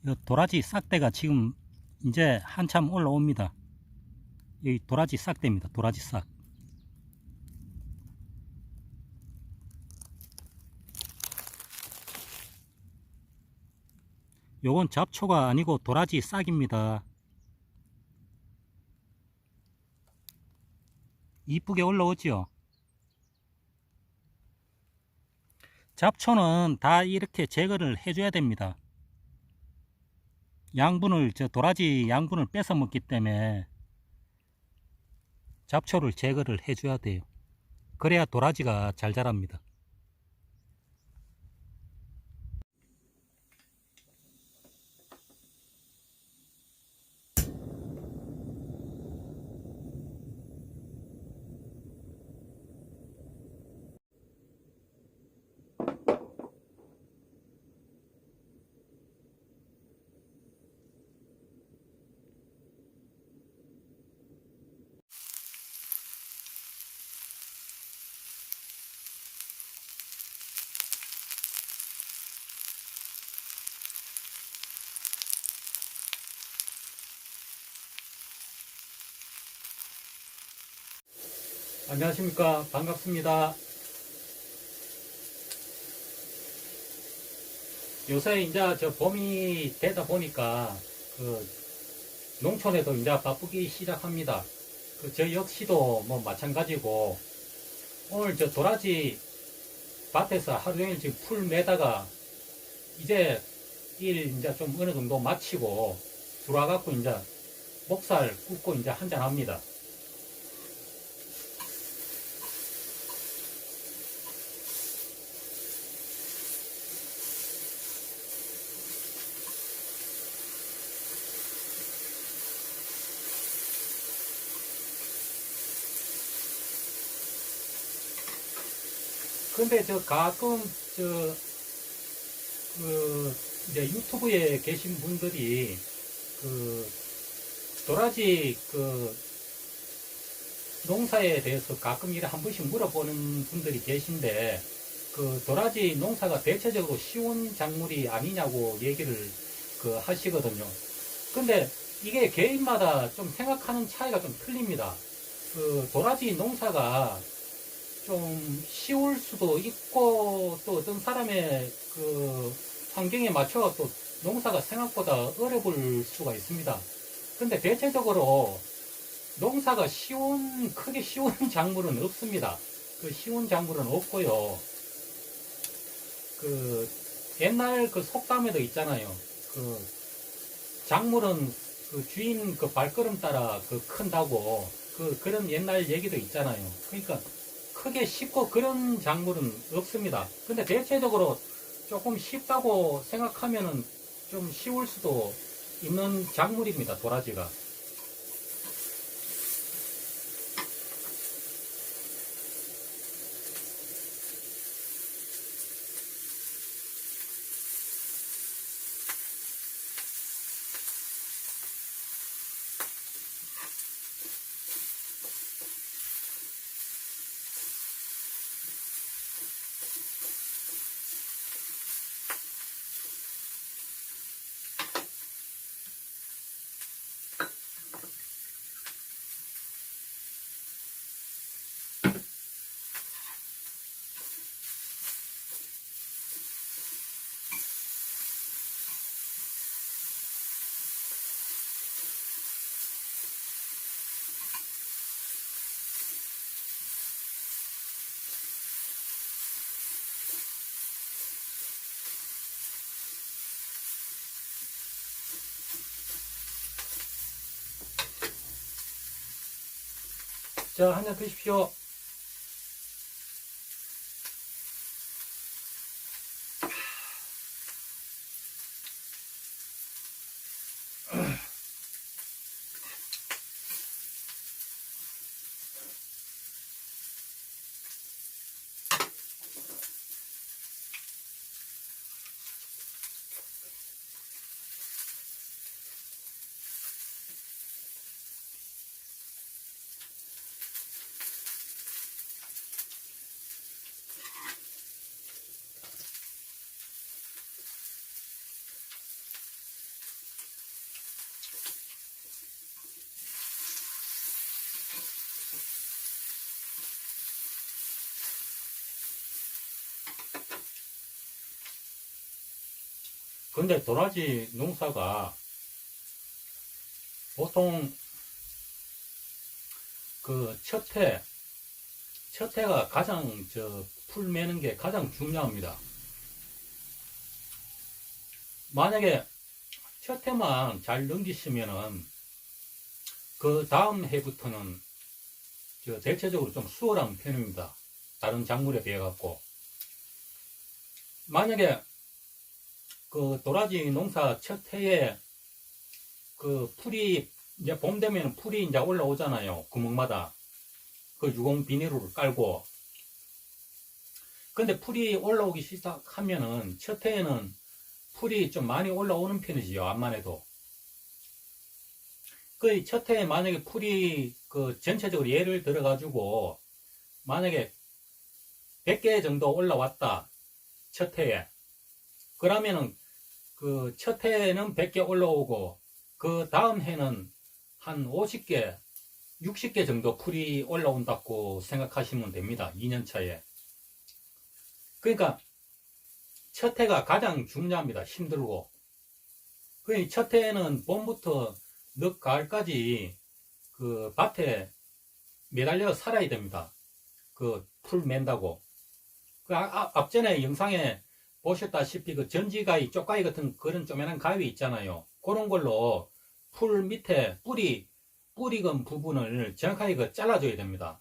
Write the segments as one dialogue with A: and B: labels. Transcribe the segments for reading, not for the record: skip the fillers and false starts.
A: 이 도라지 싹대가 지금 이제 한참 올라옵니다. 이 도라지 싹대입니다. 도라지 싹. 요건 잡초가 아니고 도라지 싹입니다. 이쁘게 올라오지요. 잡초는 다 이렇게 제거를 해줘야 됩니다. 양분을, 도라지 양분을 뺏어 먹기 때문에 잡초를 제거를 해줘야 돼요. 그래야 도라지가 잘 자랍니다. 안녕하십니까. 반갑습니다. 요새 이제 봄이 되다 보니까 농촌에도 이제 바쁘기 시작합니다. 저 역시도 뭐 마찬가지고 오늘 도라지 밭에서 하루 종일 지금 풀 매다가 이제 일 이제 좀 어느 정도 마치고 들어와갖고 이제 목살 굽고 이제 한잔 합니다. 근데 가끔 이제 유튜브에 계신 분들이 도라지 농사에 대해서 가끔 이래 한 번씩 물어보는 분들이 계신데 도라지 농사가 대체적으로 쉬운 작물이 아니냐고 얘기를 하시거든요. 근데 이게 개인마다 좀 생각하는 차이가 좀 틀립니다. 도라지 농사가 좀 쉬울 수도 있고 또 어떤 사람의 환경에 맞춰서 또 농사가 생각보다 어려울 수가 있습니다. 근데 대체적으로 농사가 크게 쉬운 작물은 없습니다. 쉬운 작물은 없고요. 옛날 속담에도 있잖아요. 작물은 주인 발걸음 따라 큰다고 그런 옛날 얘기도 있잖아요. 그러니까 크게 쉽고 그런 작물은 없습니다. 근데 대체적으로 조금 쉽다고 생각하면은 좀 쉬울 수도 있는 작물입니다. 도라지가. 자, 한잔 드십시오. 근데 도라지 농사가 보통 그 첫 해가 가장 풀 매는 게 가장 중요합니다. 만약에 첫 해만 잘 넘기시면은 그 다음 해부터는 대체적으로 좀 수월한 편입니다. 다른 작물에 비해 갖고. 만약에 그 도라지 농사 첫 해에 그 풀이 이제 봄 되면 풀이 이제 올라오잖아요. 구멍마다 그 유공 비닐을 깔고. 근데 풀이 올라오기 시작하면은 첫 해에는 풀이 좀 많이 올라오는 편이지요. 암만 해도. 그 첫 해에 만약에 풀이 그 전체적으로 예를 들어 가지고 만약에 100개 정도 올라왔다. 첫 해에. 그러면은 그 첫 해에는 100개 올라오고 그 다음 해는 한 50개, 60개 정도 풀이 올라온다고 생각하시면 됩니다. 2년 차에. 그러니까 첫 해가 가장 중요합니다. 힘들고. 그 첫 해에는 봄부터 늦 가을까지 그 밭에 매달려 살아야 됩니다. 그 풀 맨다고. 그 앞전에 영상에 보셨다시피 그 전지가위, 쪽가위 같은 그런 쪼매난 가위 있잖아요. 그런 걸로 풀 밑에 뿌리건 부분을 정확하게 그 잘라줘야 됩니다.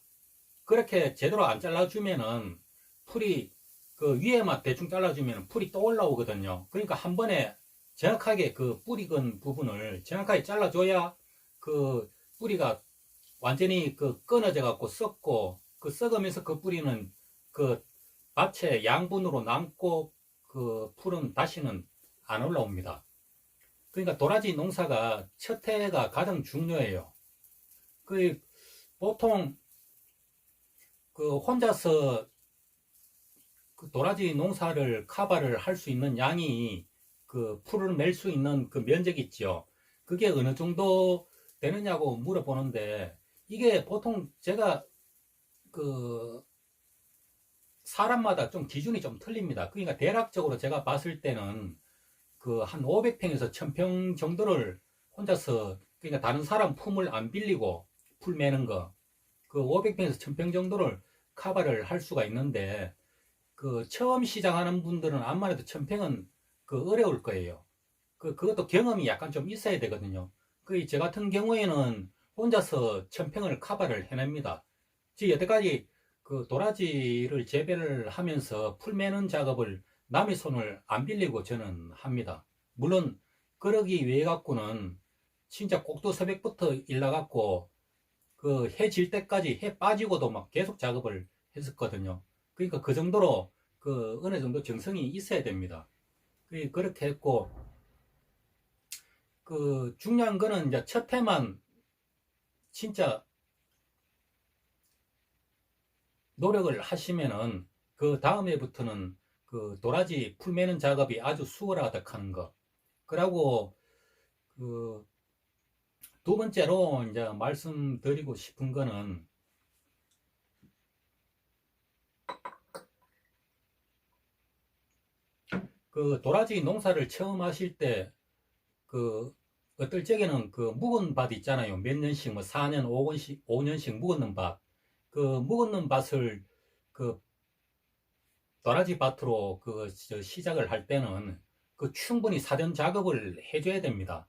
A: 그렇게 제대로 안 잘라주면은 풀이 그 위에만 대충 잘라주면 풀이 또 올라오거든요. 그러니까 한 번에 정확하게 그 뿌리건 부분을 정확하게 잘라줘야 그 뿌리가 완전히 그 끊어져 갖고 썩고 그 썩으면서 그 뿌리는 그 밭에 양분으로 남고 그 풀은 다시는 안 올라옵니다. 그러니까 도라지 농사가 첫 해가 가장 중요해요. 그 보통 그 혼자서 그 도라지 농사를 커버를 할 수 있는 양이 그 풀을 낼 수 있는 그 면적이 있죠. 그게 어느 정도 되느냐고 물어보는데 이게 보통 제가 그 사람마다 좀 기준이 좀 틀립니다. 그러니까 대략적으로 제가 봤을 때는 그 한 500평에서 1000평 정도를 혼자서 그러니까 다른 사람 품을 안 빌리고 풀 매는 거 그 500평에서 1000평 정도를 커버를 할 수가 있는데 그 처음 시작하는 분들은 암만 해도 1000평은 그 어려울 거예요. 그것도 경험이 약간 좀 있어야 되거든요. 그 저 같은 경우에는 혼자서 1000평을 커버를 해냅니다. 지 여태까지 그 도라지를 재배를 하면서 풀 매는 작업을 남의 손을 안 빌리고 저는 합니다. 물론 그러기 위해 갖고는 진짜 꼭두 새벽부터 일 나갔고 그 해 질 때까지 해 빠지고도 막 계속 작업을 했었거든요. 그러니까 그 정도로 그 어느 정도 정성이 있어야 됩니다. 그렇게 했고 그 중요한 거는 이제 첫 해만 진짜 노력을 하시면은 그 다음 해부터는 그 도라지 풀 매는 작업이 아주 수월하다 하는 거. 그리고 그 두 번째로 이제 말씀드리고 싶은 거는 그 도라지 농사를 처음 하실 때 그 어떨 적에는 그 묵은 밭 있잖아요. 몇 년씩 뭐 4년, 5년씩 묵었는 밭. 그 묵었는 밭을 그 도라지 밭으로 그 시작을 할 때는 그 충분히 사전 작업을 해줘야 됩니다.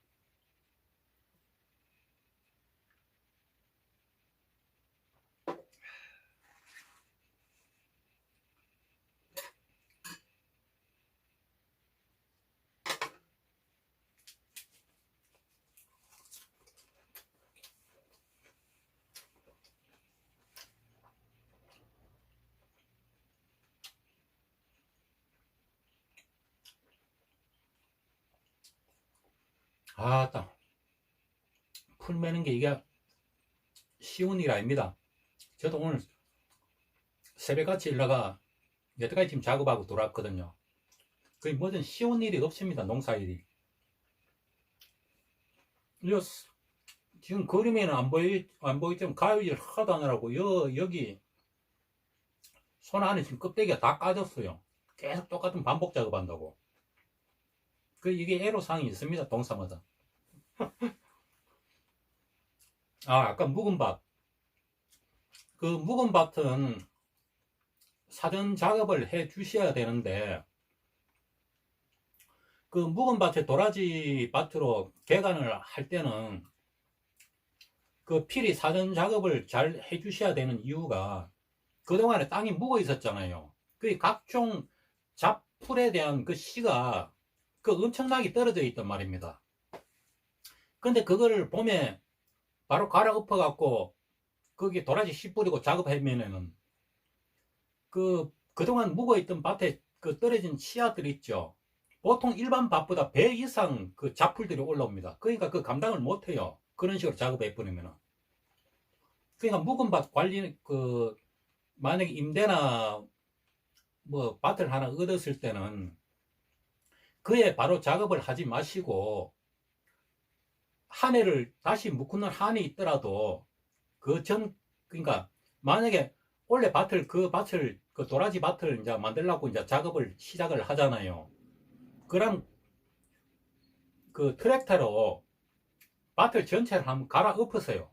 A: 아따, 풀 매는 게 이게 쉬운 일 아닙니다. 저도 오늘 새벽같이 일나가 여태까지 지금 작업하고 돌아왔거든요. 그게 뭐든 쉬운 일이 없습니다. 농사일이. 이거 지금 그림에는 안 보이지만 가위질 하도 하느라고 여기 손 안에 지금 껍데기가 다 까졌어요. 계속 똑같은 반복 작업한다고. 이게 애로사항이 있습니다, 동사마다. 아까 묵은 밭. 그 묵은 밭은 사전 작업을 해 주셔야 되는데, 그 묵은 밭에 도라지 밭으로 개간을 할 때는 그 필히 사전 작업을 잘 해 주셔야 되는 이유가, 그동안에 땅이 묵어 있었잖아요. 그 각종 잡풀에 대한 그 씨가 그 엄청나게 떨어져 있단 말입니다. 근데 그걸 봄에 바로 갈아엎어 갖고 거기 도라지 씨 뿌리고 작업하면은 그동안 묵어있던 밭에 그 떨어진 씨앗들 있죠. 보통 일반 밭보다 배 이상 그 잡풀들이 올라옵니다. 그러니까 그 감당을 못해요. 그런 식으로 작업해버리면은. 그러니까 묵은 밭 관리, 만약에 임대나 뭐 밭을 하나 얻었을 때는 그에 바로 작업을 하지 마시고, 한 해를 다시 묵는 한이 있더라도 그러니까 만약에 원래 그 도라지 밭을 이제 만들려고 이제 작업을 시작을 하잖아요. 그럼 그 트랙터로 밭을 전체를 한번 갈아엎으세요.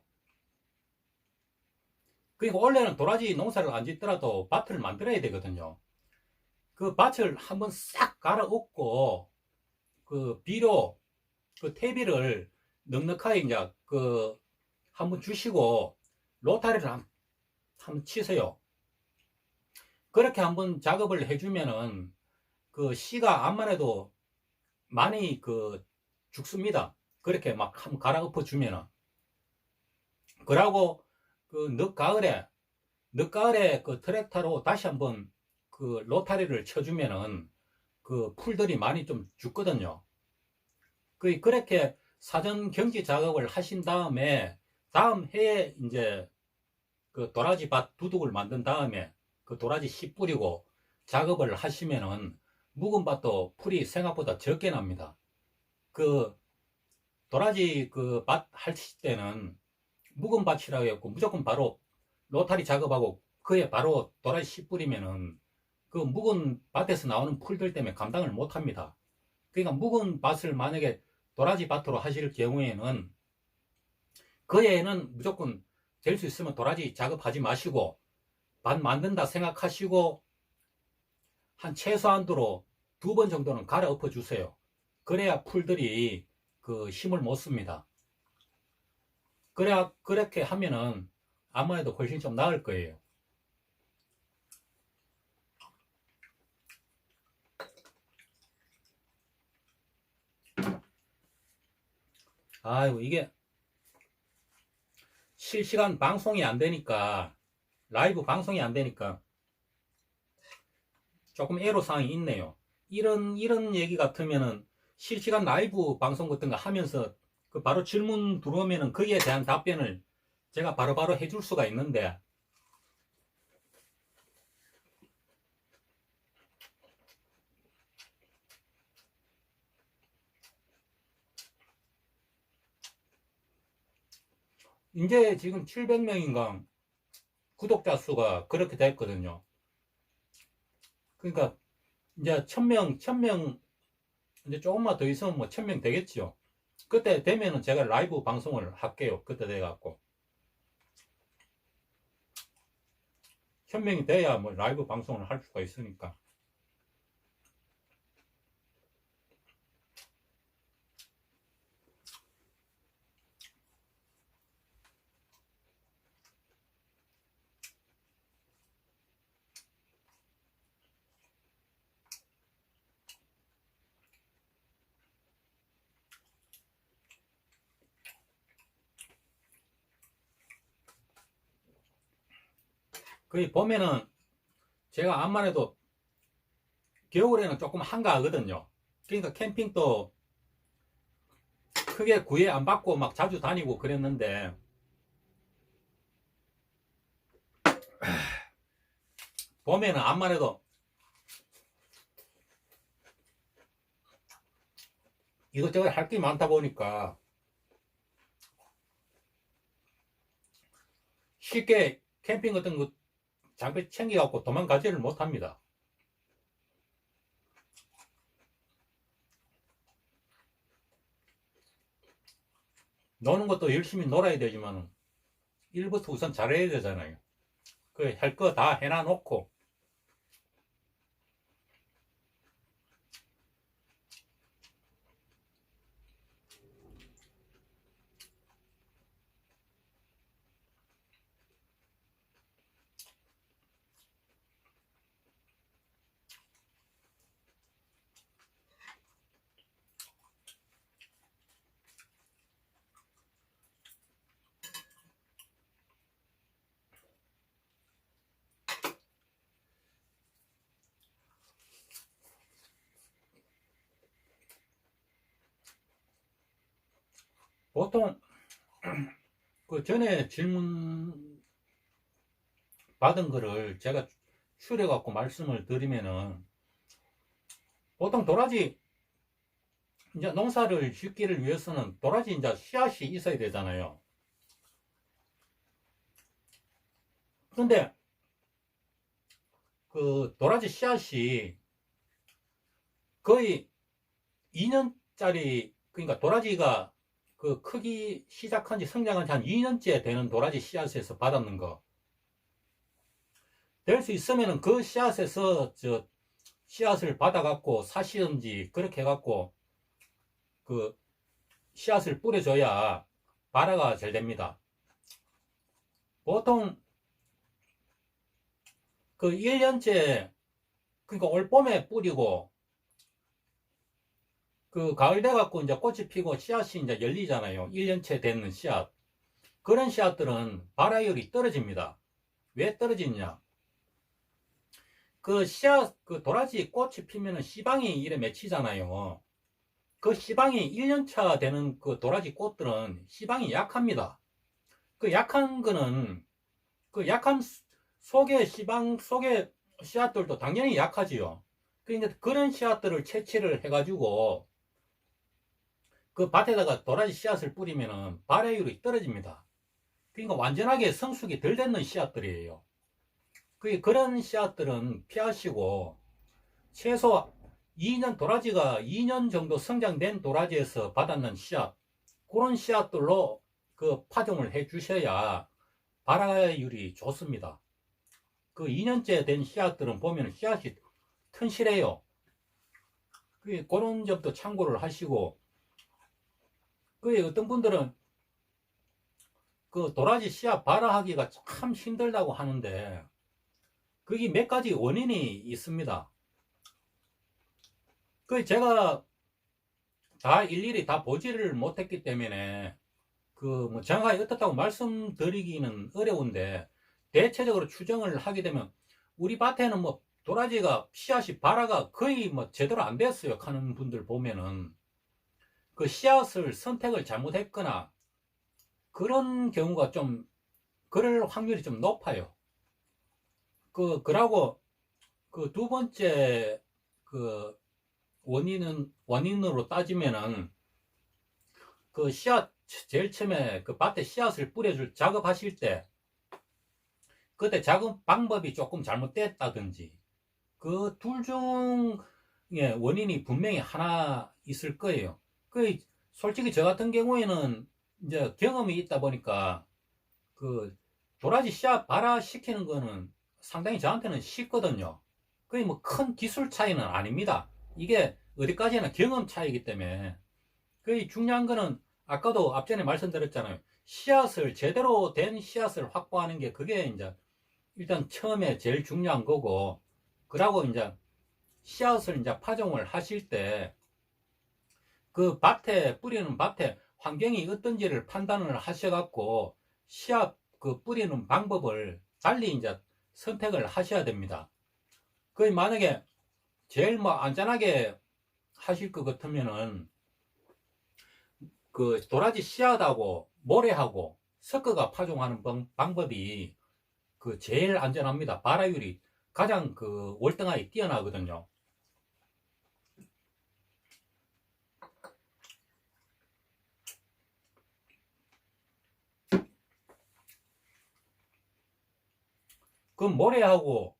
A: 그러니까 원래는 도라지 농사를 안 짓더라도 밭을 만들어야 되거든요. 그 밭을 한번 싹 갈아엎고, 그 비료, 그 퇴비를 넉넉하게 이제 한번 주시고, 로타리를 한번 치세요. 그렇게 한번 작업을 해주면은 그 씨가 암만 해도 많이 죽습니다. 그렇게 막 한번 갈아엎어 주면은. 그러고 그 늦가을에 그 트랙터로 다시 한번 그 로타리를 쳐주면은 그 풀들이 많이 좀 죽거든요. 그렇게 사전 경지 작업을 하신 다음에 다음 해에 이제 그 도라지 밭 두둑을 만든 다음에 그 도라지 씨 뿌리고 작업을 하시면은 묵은 밭도 풀이 생각보다 적게 납니다. 그 도라지 그 밭 하실 때는 묵은 밭이라고 했고 무조건 바로 로타리 작업하고 그에 바로 도라지 씨 뿌리면은 그 묵은 밭에서 나오는 풀들 때문에 감당을 못 합니다. 그러니까 묵은 밭을 만약에 도라지 밭으로 하실 경우에는 그 해에는 무조건 될 수 있으면 도라지 작업하지 마시고 밭 만든다 생각하시고 한 최소한도로 2번 정도는 갈아엎어 주세요. 그래야 풀들이 그 힘을 못 씁니다. 그렇게 하면은 아무래도 훨씬 좀 나을 거예요. 아이고, 이게 실시간 방송이 안 되니까, 라이브 방송이 안 되니까 조금 애로사항이 있네요. 이런 얘기 같으면은 실시간 라이브 방송 같은 거 하면서 그 바로 질문 들어오면은 거기에 대한 답변을 제가 바로바로 해줄 수가 있는데, 이제 지금 700명인가 구독자 수가 그렇게 됐거든요. 그러니까 이제 1000명 이제 조금만 더 있으면 뭐 1000명 되겠지요. 그때 되면은 제가 라이브 방송을 할게요. 그때 돼갖고 1000명이 돼야 뭐 라이브 방송을 할 수가 있으니까. 거기 보면은 제가 암만 해도 겨울에는 조금 한가하거든요. 그러니까 캠핑도 크게 구애 안 받고 막 자주 다니고 그랬는데, 봄에는 암만 해도 이것저것 할 게 많다 보니까 쉽게 캠핑 같은 거 장비 챙겨갖고 도망가지를 못합니다. 노는 것도 열심히 놀아야 되지만 일부터 우선 잘해야 되잖아요. 그 할 거 다 해놔 놓고. 보통 그 전에 질문 받은 거를 제가 추려 갖고 말씀을 드리면은, 보통 도라지 이제 농사를 짓기를 위해서는 도라지 이제 씨앗이 있어야 되잖아요. 근데 그 도라지 씨앗이 거의 2년짜리, 그러니까 도라지가 그 크기 시작한 지 성장한 지 한 2년째 되는 도라지 씨앗에서 받았는 거, 될 수 있으면은 그 씨앗에서 저 씨앗을 받아갖고 사시든지 그렇게 해갖고 그 씨앗을 뿌려줘야 발화가 잘 됩니다. 보통 그 1년째, 그러니까 올 봄에 뿌리고 그 가을 돼갖고 이제 꽃이 피고 씨앗이 이제 열리잖아요. 1년째 되는 씨앗. 그런 씨앗들은 발화율이 떨어집니다. 왜 떨어지냐? 그 씨앗, 그 도라지 꽃이 피면은 씨방이 이래 맺히잖아요. 그 씨방이 1년차 되는 그 도라지 꽃들은 씨방이 약합니다. 그 약한 거는, 그 약한 속에 씨방 속에 씨앗들도 당연히 약하지요. 그러니까 그런 씨앗들을 채취를 해가지고 그 밭에다가 도라지 씨앗을 뿌리면은 발화율이 떨어집니다. 그러니까 완전하게 성숙이 덜 됐는 씨앗들이에요. 그런 씨앗들은 피하시고, 최소 2년, 도라지가 2년 정도 성장된 도라지에서 받았는 씨앗, 그런 씨앗들로 그 파종을 해 주셔야 발화율이 좋습니다. 그 2년째 된 씨앗들은 보면 씨앗이 튼실해요. 그런 점도 참고를 하시고, 어떤 분들은 그 도라지 씨앗 발화하기가 참 힘들다고 하는데, 그게 몇 가지 원인이 있습니다. 제가 다 일일이 다 보지를 못했기 때문에 뭐 정확하게 어떻다고 말씀드리기는 어려운데, 대체적으로 추정을 하게 되면 우리 밭에는 뭐 도라지가 씨앗이 발화가 거의 뭐 제대로 안 됐어요 하는 분들 보면은 그 씨앗을 선택을 잘못했거나 그런 경우가 좀, 그럴 확률이 좀 높아요. 그러고 그 두 번째 그 원인으로 따지면은 그 씨앗, 제일 처음에 그 밭에 씨앗을 뿌려줄 작업하실 때 그때 작업 방법이 조금 잘못됐다든지, 그 둘 중에 원인이 분명히 하나 있을 거예요. 솔직히 저 같은 경우에는 이제 경험이 있다 보니까 그 도라지 씨앗 발화시키는 거는 상당히 저한테는 쉽거든요. 그게 뭐 큰 기술 차이는 아닙니다. 이게 어디까지나 경험 차이기 때문에. 그 중요한 거는 아까도 앞전에 말씀드렸잖아요. 씨앗을, 제대로 된 씨앗을 확보하는 게, 그게 이제 일단 처음에 제일 중요한 거고, 그러고 이제 씨앗을 이제 파종을 하실 때 그 밭에, 뿌리는 밭에 환경이 어떤지를 판단을 하셔갖고 씨앗 그 뿌리는 방법을 달리 이제 선택을 하셔야 됩니다. 만약에 제일 뭐 안전하게 하실 것 같으면은 그 도라지 씨앗하고 모래하고 섞어가 파종하는 방법이 그 제일 안전합니다. 발화율이 가장 그 월등하게 뛰어나거든요. 그 모래하고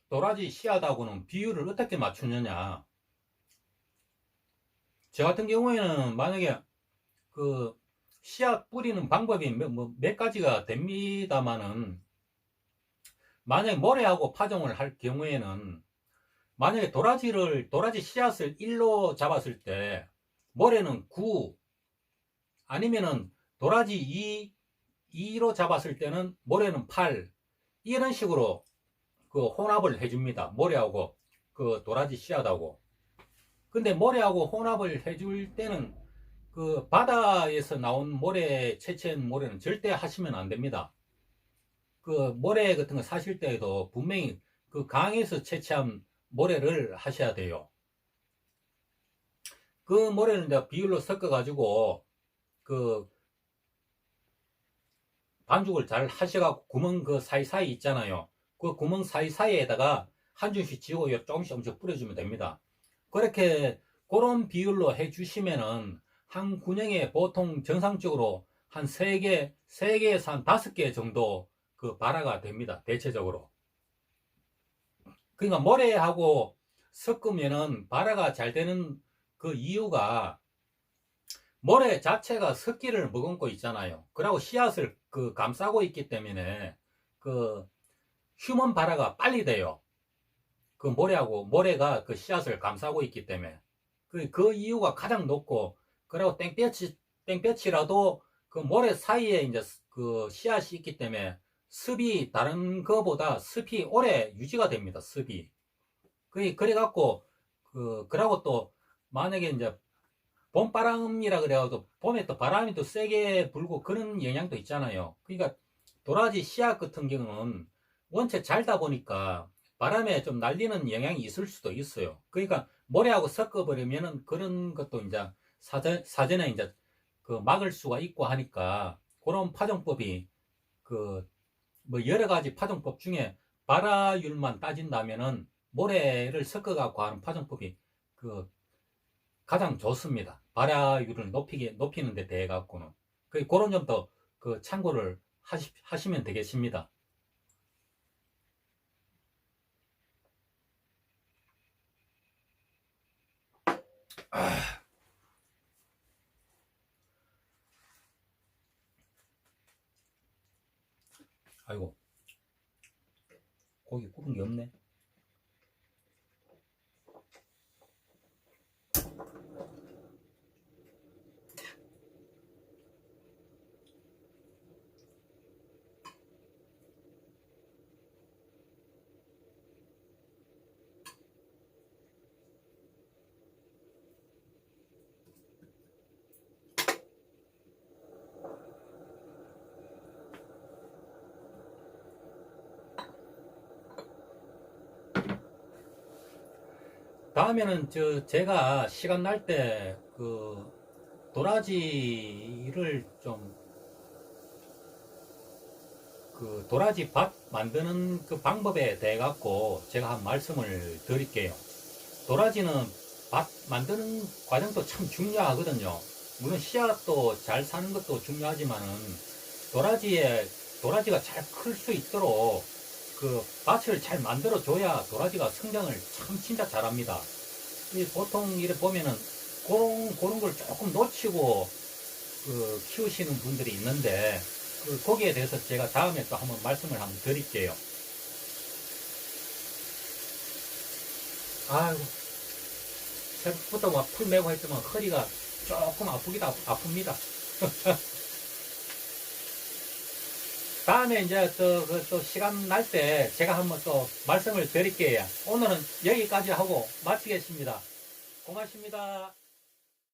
A: 도라지 씨앗하고는 비율을 어떻게 맞추느냐? 저 같은 경우에는 만약에 그 씨앗 뿌리는 방법이 몇 가지가 됩니다만은, 만약에 모래하고 파종을 할 경우에는, 만약에 도라지 씨앗을 1로 잡았을 때, 모래는 9, 아니면은 도라지 2로 잡았을 때는 모래는 8, 이런 식으로 그 혼합을 해줍니다. 모래하고 그 도라지 씨앗하고. 근데 모래하고 혼합을 해줄 때는 그 바다에서 나온 모래, 채취한 모래는 절대 하시면 안 됩니다. 그 모래 같은 거 사실 때에도 분명히 그 강에서 채취한 모래를 하셔야 돼요. 그 모래를 이제 비율로 섞어가지고 그 반죽을 잘 하셔갖고 구멍 그 사이사이 있잖아요. 그 구멍 사이사이에다가 한 줌씩 지고 조금씩 엄청 뿌려주면 됩니다. 그렇게 그런 비율로 해주시면은 한 군형에 보통 정상적으로 한 3개에서 한 5개 정도 그 발화가 됩니다. 대체적으로. 그러니까 모래하고 섞으면은 발화가 잘 되는 그 이유가 모래 자체가 습기를 머금고 있잖아요. 그리고 씨앗을 그 감싸고 있기 때문에 그 휴먼 발화가 빨리 돼요. 그 모래가 그 씨앗을 감싸고 있기 때문에 그 이유가 가장 높고, 그리고 땡볕이라도 그 모래 사이에 이제 그 씨앗이 있기 때문에 습이 다른 거보다 습이 오래 유지가 됩니다. 습이. 그래갖고 그러고 또 만약에 이제 봄바람이라 그래가지고 봄에 또 바람이 또 세게 불고 그런 영향도 있잖아요. 그러니까 도라지 씨앗 같은 경우는 원체 잘다 보니까 바람에 좀 날리는 영향이 있을 수도 있어요. 그러니까 모래하고 섞어버리면은 그런 것도 이제 사전에 이제 그 막을 수가 있고 하니까 그런 파종법이 그 뭐 여러 가지 파종법 중에 발화율만 따진다면은 모래를 섞어갖고 하는 파종법이 그 가장 좋습니다. 발화율을 높이는 데 대해 갖고는. 그런 점도 그 참고를 하시면 되겠습니다. 아이고, 고기 구운 게 없네. 다음에는 제가 시간 날 때 그 도라지를 좀 그 도라지 밭 만드는 그 방법에 대해 갖고 제가 한 말씀을 드릴게요. 도라지는 밭 만드는 과정도 참 중요하거든요. 물론 씨앗도 잘 사는 것도 중요하지만은 도라지가 잘 클 수 있도록 그 밭을 잘 만들어 줘야 도라지가 성장을 참 진짜 잘합니다. 보통 이래 보면은 그런 걸 조금 놓치고 그 키우시는 분들이 있는데, 거기에 대해서 제가 다음에 또 한번 말씀을 한번 드릴게요. 아이고, 새벽부터 막 풀 메고 했지만 허리가 조금 아픕니다. 다음에 이제 또 시간 날 때 제가 한번 또 말씀을 드릴게요. 오늘은 여기까지 하고 마치겠습니다. 고맙습니다.